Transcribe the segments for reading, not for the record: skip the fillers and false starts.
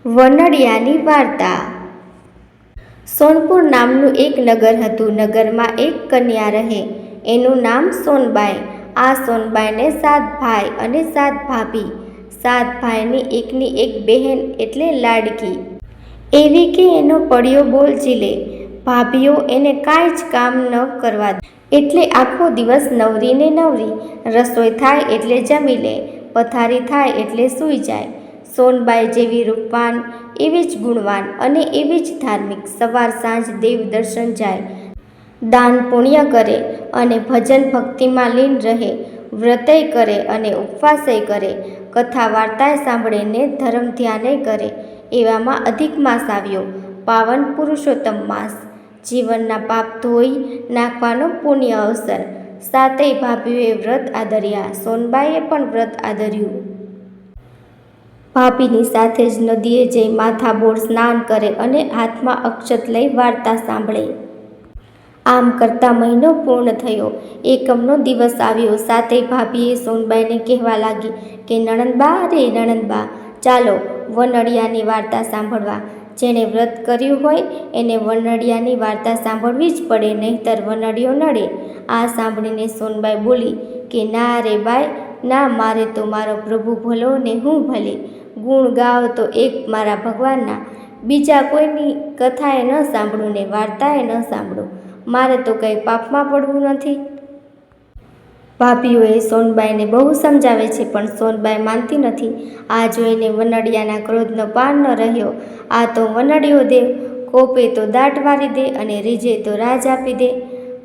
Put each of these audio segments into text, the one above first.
વનડિયાની વાર્તા। સોનપુર નામનું એક નગર હતું। નગરમાં એક કન્યા રહે, એનું નામ સોનબાઈ। આ સોનબાઈને 7 ભાઈ અને 7 ભાભી। 7 ભાઈની એકની એક બહેન એટલે લાડકી, એવી કે એનો પડ્યો બોલ ઝીલે। ભાભીઓ એને કાંઈ જ કામ ન કરવા દે, એટલે આખો દિવસ નવરી ને નવરી। રસોઈ થાય એટલે જમી લે, પથારી થાય એટલે સૂઈ જાય। સોનબાઈ જેવી રૂપવાન, એવી જ ગુણવાન અને એવી જ ધાર્મિક। સવાર સાંજ દેવ દર્શન જાય, દાન પુણ્ય કરે અને ભજન ભક્તિમાં લીન રહે। વ્રતય કરે અને ઉપવાસય કરે, કથા વાર્તાય સાંભળે ને ધર્મ ધ્યાનય કરે। એવામાં અધિક માસ આવ્યો, પાવન પુરુષોત્તમ માસ, જીવનના પાપ ધોઈ નાખવાનો પુણ્ય અવસર। 7 ભાભીઓએ વ્રત આદર્યા, સોનબાઈએ પણ વ્રત આદર્યું। ભાભીની સાથે જ નદીએ જઈ માથાબોળ સ્નાન કરે અને હાથમાં અક્ષત લઈ વાર્તા સાંભળે। આમ કરતાં મહિનો પૂર્ણ થયો, એકમનો દિવસ આવ્યો। 7 ભાભીએ સોનબાઈને કહેવા લાગી કે નણંદબા રે નણંદબા, ચાલો વનડિયાની વાર્તા સાંભળવા। જેણે વ્રત કર્યું હોય એને વનડિયાની વાર્તા સાંભળવી જ પડે, નહીંતર વનડિયો નડે। આ સાંભળીને સોનબાઈ બોલી કે ના રે બાઈ ના, મારે તો મારો પ્રભુ ભલો ને હું ભલી। ગુણ ગાવ તો એક મારા ભગવાનના, બીજા કોઈની કથાએ ન સાંભળું ને વાર્તાએ ન સાંભળું। મારે તો કંઈ પાપમાં પડવું નથી। ભાભીઓએ સોનબાઈને બહુ સમજાવે છે, પણ સોનબાઈ માનતી નથી। આ જોઈને વનડિયાના ક્રોધનો પાર ન રહ્યો। આ તો વનડિયો દેવ, કોપે તો દાટ વારી દે અને રીઝે તો રાજ આપી દે,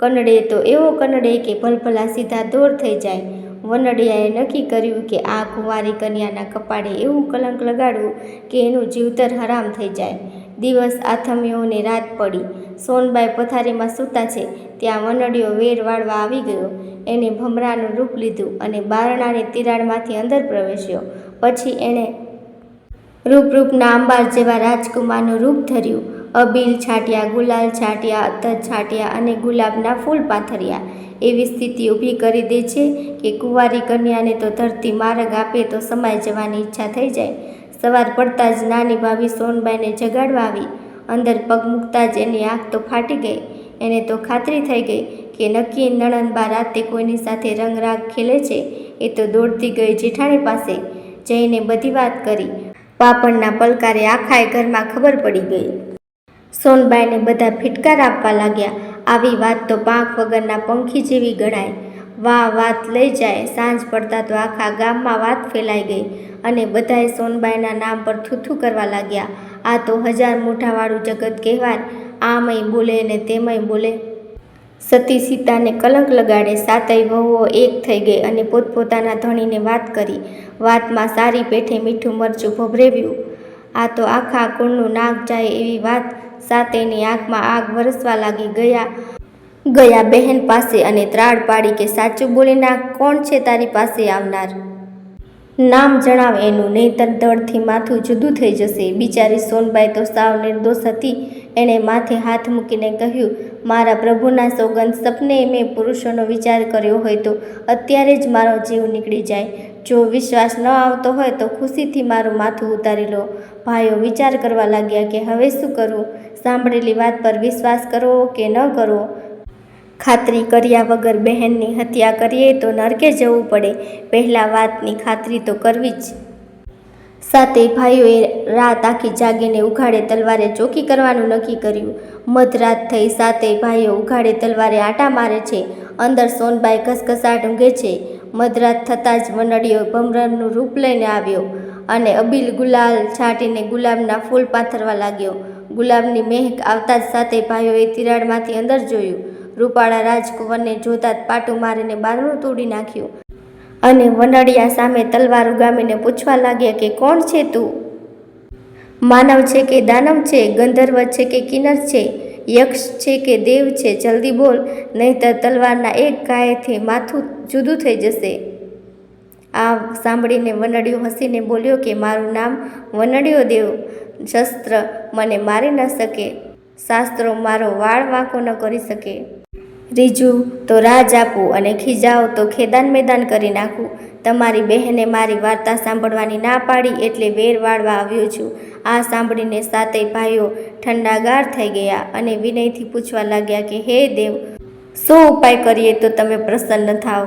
કનડે તો એવો કનડે કે ભલભલા સીધા દોર થઈ જાય। વનડિયાએ નક્કી કર્યું કે આ કુંવારી કન્યાના કપાળે એવું કલંક લગાડવું કે એનું જીવતર હરામ થઈ જાય। દિવસ આથમ્યો ને રાત પડી। સોનબાઈ પથારીમાં સૂતા છે, ત્યાં વનડિયો વેર વાળવા આવી ગયો। એને ભમરાનું રૂપ લીધું અને બારણાની તિરાડમાંથી અંદર પ્રવેશ્યો। પછી એણે રૂપના અંબાર જેવા રાજકુમારનું રૂપ ધર્યું। અબીલ છાંટ્યા, ગુલાલ છાંટ્યા, અત્તર છાંટ્યા અને ગુલાબના ફૂલ પાથર્યા। એવી સ્થિતિ ઊભી કરી દે છે કે કુંવારી કન્યાને તો ધરતી માર્ગ આપે તો સમાઈ જવાની ઈચ્છા થઈ જાય। સવાર પડતાં જ નાની ભાભી સોનબાઈને જગાડવા આવી। અંદર પગ મૂકતા જ એની આંખ તો ફાટી ગઈ। એને તો ખાતરી થઈ ગઈ કે નક્કી નણંદબા રાતે કોઈની સાથે રંગરાગ ખેલે છે। એ તો દોડતી ગઈ જેઠાણી પાસે, જઈને બધી વાત કરી। પાપણના પલકારે આખાય ઘરમાં ખબર પડી ગઈ। સોનબાઈને બધા ફિટકાર આપવા લાગ્યા। આવી વાત તો પાંખ વગરના પંખી જેવી ગણાય। વાહ વાત લઈ જાય। સાંજ પડતાં તો આખા ગામમાં વાત ફેલાઈ ગઈ અને બધાએ સોનબાઈના નામ પર થૂથું કરવા લાગ્યા। આ તો 1000 મોઢાવાળું જગત કહેવાય, આમય બોલે ને તેમય બોલે। સતી સીતાને કલંક લગાડે। 7 વહુઓ એક થઈ ગઈ અને પોતપોતાના ધણીને વાત કરી। વાતમાં સારી પેઠે મીઠું મરચું ભભરેવ્યું। આ તો આખા કુળનું નાક જાય એવી વાત। 7ની આંખમાં આગ વરસવા લાગી। ગયા બહેન પાસે અને ત્રાડ પાડી કે સાચું બોલી નાખ, કોણ છે તારી પાસે આવનાર? નામ જણાવ એનું, નહીંતર ધડથી માથું જુદું થઈ જશે। બિચારી સોનબાઈ તો સાવ નિર્દોષ હતી। એણે માથે હાથ મૂકીને કહ્યું, મારા પ્રભુના સોગંદ, સપને મેં પુરુષોનો વિચાર કર્યો હોય તો અત્યારે જ મારો જીવ નીકળી જાય। જો વિશ્વાસ ન આવતો હોય તો ખુશીથી મારું માથું ઉતારી લો। ભાઈઓ વિચાર કરવા લાગ્યા કે હવે શું કરવું? સાંભળેલી વાત પર વિશ્વાસ કરવો કે ન કરવો? ખાતરી કર્યા વગર બહેનની હત્યા કરીએ તો નરકે જવું પડે, પહેલાં વાતની ખાતરી તો કરવી જ। 7 ભાઈઓએ રાત આખી જાગીને ઉઘાડે તલવારે ચોકી કરવાનું નક્કી કર્યું। મધરાત થઈ, 7 ભાઈઓ ઉઘાડે તલવારે આંટા મારે છે। અંદર સોનબાઈ ઘસઘસાટ ઊંઘે છે। મધરાત થતાં જ વનડિયો ભમરનું રૂપ લઈને આવ્યો અને અબીલ ગુલાલ છાંટીને ગુલાબના ફૂલ પાથરવા લાગ્યો। ગુલાબની મહેક આવતા જ 7 ભાઈઓએ તિરાડમાંથી અંદર જોયું। રૂપાળા રાજકુંવરને જોતાં જ પાટું મારીને બારણું તોડી નાખ્યું અને વનડિયા સામે તલવાર ઉગામીને પૂછવા લાગ્યા કે કોણ છે તું? માનવ છે કે દાનવ છે? ગંધર્વ છે કે કિન્નર છે? યક્ષ છે કે દેવ છે? જલ્દી બોલ, નહીંતર તલવારના એક ઘાયથી માથું જુદું થઈ જશે। આ સાંભળીને વનડિયો હસીને બોલ્યો કે મારું નામ વનડિયો દેવ, શસ્ત્ર મને મારી ન શકે, શાસ્ત્રો મારો વાળ વાંકો ન કરી શકે। રીઝું તો રાજ આપું અને ખીજાવ તો ખેદાન મેદાન કરી નાખું। તમારી બહેને મારી વાર્તા સાંભળવાની ના પાડી એટલે વેર વાળવા આવ્યો છું. આ સાંભળીને સાતેય ભાઈઓ ઠંડાગાર થઈ ગયા અને વિનયથી પૂછવા લાગ્યા કે હે દેવ, શું ઉપાય કરીએ તો તમે પ્રસન્ન થાવ?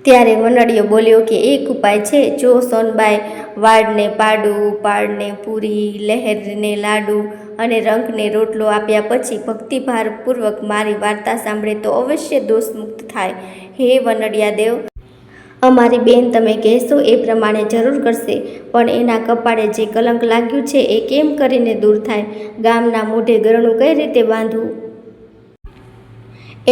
ત્યારે વનડિયો બોલ્યો કે એક ઉપાય છે. જો સોનબાઈ વાડને પાડું, પાડને પૂરી, લહેરને લાડુ અને રંકને રોટલો આપ્યા પછી ભક્તિભારપૂર્વક મારી વાર્તા સાંભળે તો અવશ્ય દોષમુક્ત થાય. હે વનડિયા દેવ, અમારી બેન તમે કહેશો એ પ્રમાણે જરૂર કરશે, પણ એના કપાળે જે કલંક લાગ્યું છે એ કેમ કરીને દૂર થાય? ગામના મોઢે ગરણું કઈ રીતે બાંધવું?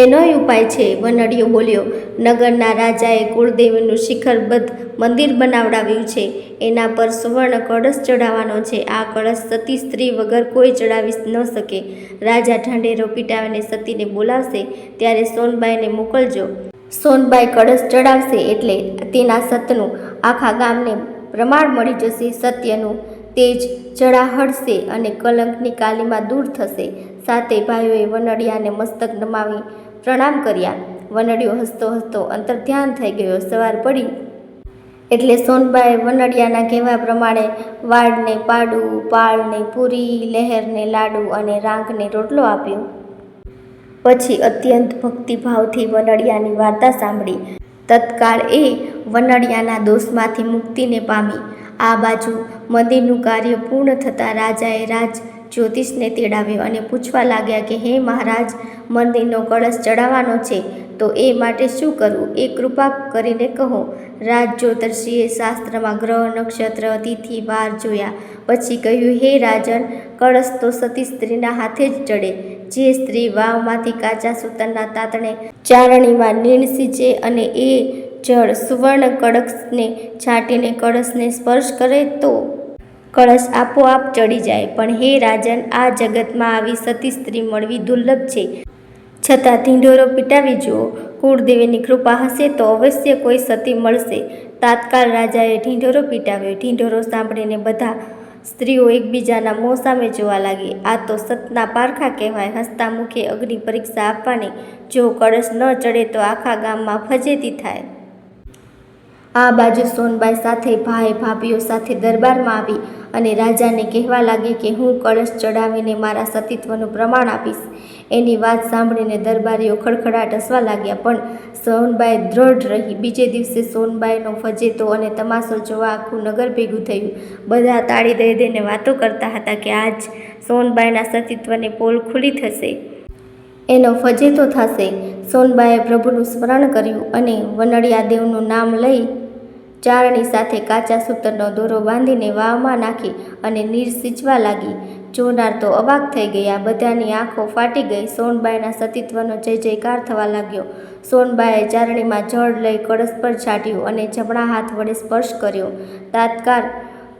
એનોય ઉપાય છે. વનડિયો બોલ્યો, નગરના રાજાએ કુળદેવીનું શિખરબદ્ધ મંદિર બનાવડાવ્યું છે. એના પર સુવર્ણ કળશ ચડાવવાનો છે. આ કળશ સતી સ્ત્રી વગર કોઈ ચડાવી ન શકે. રાજા ઢંઢેરો પીટાવીને સતીને બોલાવશે ત્યારે સોનબાઈને મોકલજો. સોનબાઈ કળશ ચડાવશે એટલે તેના સતનું આખા ગામને પ્રમાણ મળી જશે. સત્યનું તેજ ઝળહળશે અને કલંકની કાલીમાં દૂર થશે. સાતેય ભાઈઓએ વનડિયાને મસ્તક નમાવી પ્રણામ કર્યા. વનડિયો હસતો હસતો અંતર્ધ્યાન થઈ ગયો. સવાર પડી એટલે સોનબાઈએ વનડિયાના કહેવા પ્રમાણે વાડને પાડું, પાળને પૂરી, લહેરને લાડુ અને રાંકને રોટલો આપ્યો. પછી અત્યંત ભક્તિભાવથી વનડિયાની વાર્તા સાંભળી. તત્કાળ એ વનડિયાના દોષમાંથી મુક્તિને પામી. આ બાજુ મંદિરનું કાર્ય પૂર્ણ થતાં રાજાએ રાજ જ્યોતિષને તેડાવ્યો અને પૂછવા લાગ્યા કે હે મહારાજ, મંદિરનો કળશ ચડાવવાનો છે તો એ માટે શું કરવું? એ કૃપા કરીને કહો. રાજ જ્યોતિષીએ શાસ્ત્રમાં ગ્રહ, નક્ષત્ર, તિથિ, વાર જોયા પછી કહ્યું, હે રાજન, કળશ તો સતી સ્ત્રીના હાથે જ ચડે. જે સ્ત્રી વાવમાંથી કાચા સૂતરના તાતણે ચારણીમાં નીણ સીંચે અને એ જળ સુવર્ણ કળશને છાંટીને કળશને સ્પર્શ કરે તો કળશ આપોઆપ ચડી જાય. પણ હે રાજન, આ જગતમાં આવી સતી સ્ત્રી મળવી દુર્લભ છે. છતાં ઢીંઢોરો પીટાવી જુઓ, કુળદેવીની કૃપા હશે તો અવશ્ય કોઈ સતી મળશે. તાત્કાળ રાજાએ ઢીંઢોરો પીટાવ્યો. ઢીંઢોરો સાંભળીને બધા સ્ત્રીઓ એકબીજાના મોં સામે જોવા લાગી. આ તો સતના પારખા કહેવાય. હસતા મુખે અગ્નિ પરીક્ષા આપવાની. જો કળશ ન ચડે તો આખા ગામમાં ફજેતી થાય. આ બાજુ સોનબાઈ સાથે ભાઈ ભાભીઓ સાથે દરબારમાં આવી અને રાજાને કહેવા લાગી કે હું કળશ ચડાવીને મારા સતીત્વનું પ્રમાણ આપીશ. એની વાત સાંભળીને દરબારીઓ ખડખડાટ હસવા લાગ્યા, પણ સોનબાઈ દ્રઢ રહી. બીજે દિવસે સોનબાઈનો ફજેતો અને તમાશો જોવા આખું નગર ભેગું થયું. બધા તાળી દઈ દઈને વાતો કરતા હતા કે આજ સોનબાઈના સતીત્વની પોલ ખુલ્લી થશે, એનો ફજેતો થશે. સોનબાઈએ પ્રભુનું સ્મરણ કર્યું અને વનડિયા દેવનું નામ લઈ ચારણી સાથે કાચા સૂતરનો દોરો બાંધીને વાવમાં નાખી અને નીર સિંચવા લાગી. જોનાર તો અવાક થઈ ગયા. બધાની આંખો ફાટી ગઈ. સોનબાઈના સતીત્વનો જય જયકાર થવા લાગ્યો. સોનબાઈએ ચારણીમાં જળ લઈ કળશ પર છાંટ્યું અને જમણા હાથ વડે સ્પર્શ કર્યો. તાત્કાળ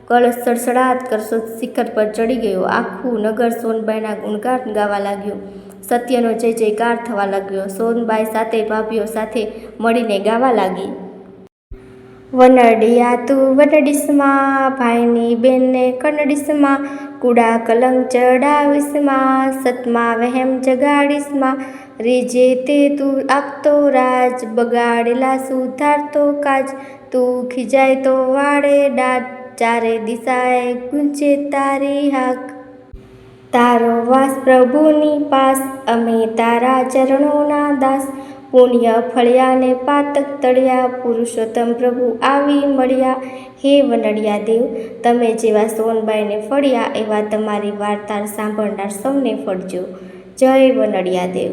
કળશ સડસડાટ કરતો શિખર પર ચડી ગયો. આખું નગર સોનબાઈના ગુણગાન ગાવા લાગ્યું. સત્યનો જય જયકાર થવા લાગ્યો. સોનબાઈ સાતેય ભાભીઓ સાથે મળીને ગાવા લાગી. વનડિયા તું વનડીશમાં, ભાઈની બેનને કનડીશમાં, કુડા કલંક ચડાવીશમાં, સતમાં વહેમ જગાડીશમાં, રીજે તે તું આપતો રાજ, બગાડેલા સુધારતો કાજ, તું ખીજાય તો વાળે દાંત, ચારે દિશાએ ગુંજે તારી હાક. તારો વાસ પ્રભુની પાસ, અમે તારા ચરણોના દાસ, પુણ્ય ફળ્યા ને પાતક તળ્યા, પુરુષોત્તમ પ્રભુ આવી મળ્યા. હે વનડિયા દેવ, તમે જેવા સોનબાઈને ફળ્યા એવા તમારી વાર્તા સાંભળનાર સૌને ફળજો. જય વનડિયા દેવ.